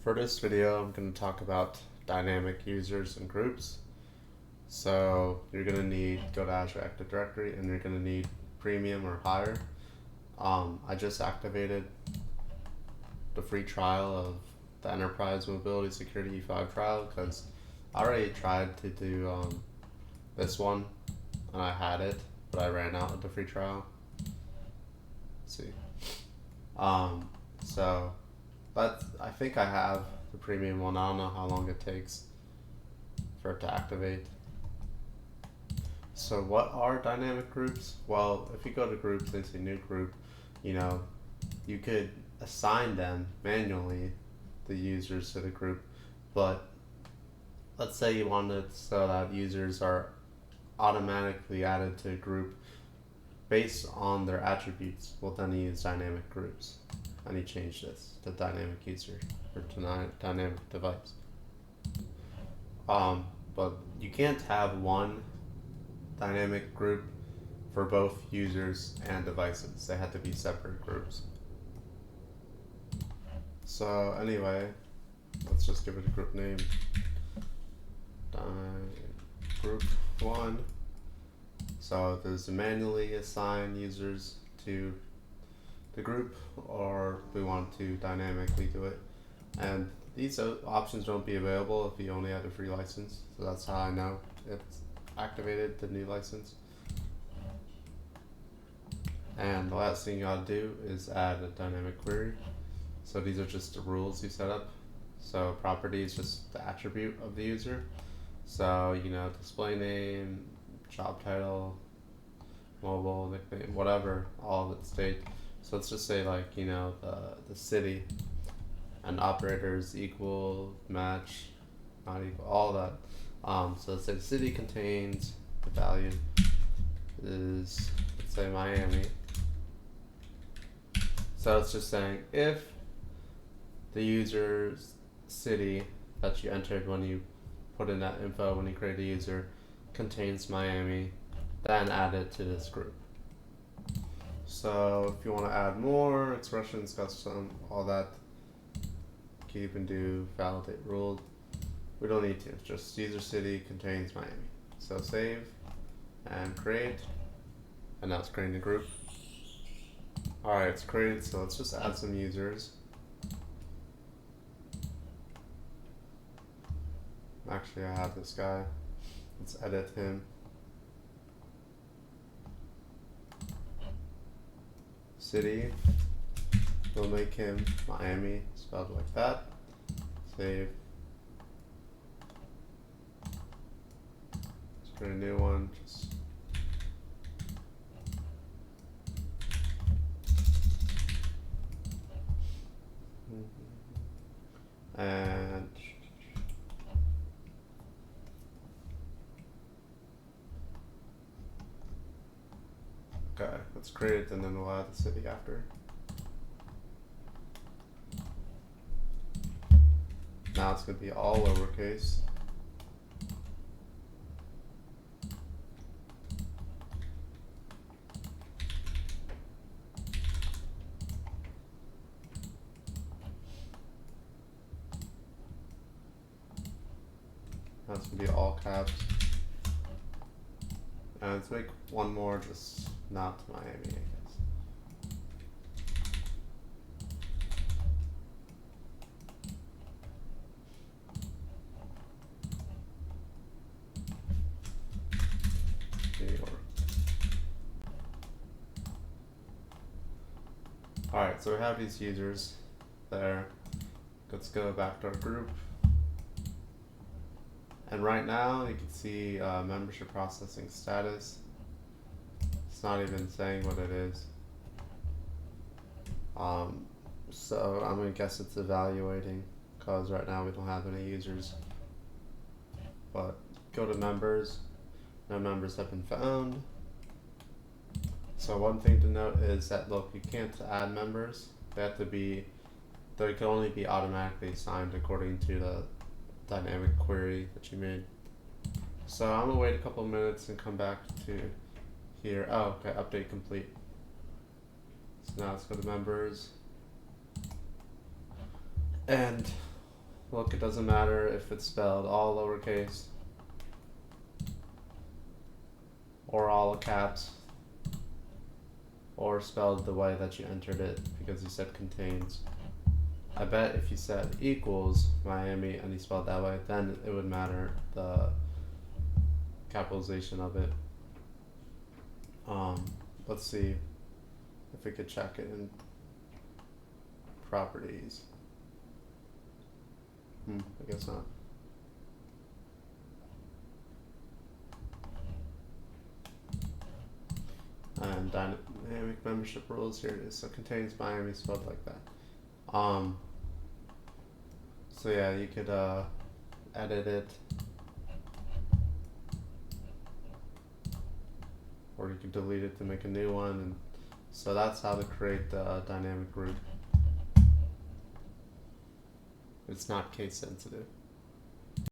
For this video, I'm going to talk about dynamic users and groups. So you're going to need go to Azure Active Directory and you're going to need premium or higher. I just activated the free trial of the Enterprise Mobility Security E5 trial because I already tried to do this one and I had it, but I ran out of the free trial. Let's see. So I think I have the premium one. I don't know how long it takes for it to activate. So what are dynamic groups? Well, if you go to groups and say new group, you could assign them manually, the users to the group, but let's say you wanted so that users are automatically added to a group based on their attributes. Well, then you use dynamic groups. And you change this to dynamic user or to dynamic device. But you can't have one dynamic group for both users and devices. They have to be separate groups. So anyway, let's just give it a group name. Group 1. So there's manually assign users to the group, or we want to dynamically do it. And these options don't be available if you only have a free license. So that's how I know it's activated, the new license. And the last thing you gotta do is add a dynamic query. So these are just the rules you set up. So property is just the attribute of the user. So, display name, job title, mobile, nickname, whatever, all of it state. So let's just say the city and operators equal, match, not equal, all that. So let's say the city contains, the value is, let's say Miami. So it's just saying if the user's city that you entered when you put in that info when you create a user contains Miami, then add it to this group. So if you want to add more expressions, custom, all that, keep and do, validate ruled. We don't need to, just user city contains Miami. So save and create, and now it's creating a group. Alright, it's created, so let's just add some users. Actually, I have this guy. Let's edit him. City, we'll make him Miami, spelled like that. Save. Let's create a new one. And okay, let's create it and then we'll add the city after. Now it's going to be all lowercase. Now it's going to be all caps. And let's make one more, just not Miami, I guess. New York. Alright, so we have these users there. Let's go back to our group. And right now you can see membership processing status. It's not even saying what it is. So I'm gonna guess it's evaluating because right now we don't have any users. But go to members. No members have been found. So one thing to note is that look, you can't add members. They can only be automatically assigned according to the dynamic query that you made. So I'm gonna wait a couple of minutes and come back to here. Oh, okay, update complete. So now let's go to members. And Look, it doesn't matter if it's spelled all lowercase or all caps or spelled the way that you entered it because you said contains. I bet if you said equals Miami and you spelled that way, then it would matter the capitalization of it. Let's see if we could check it in properties. I guess not. And dynamic membership rules, here it is. So contains Miami spelled like that. So yeah, you could edit it, or you could delete it to make a new one, and so that's how to create the dynamic group. It's not case sensitive.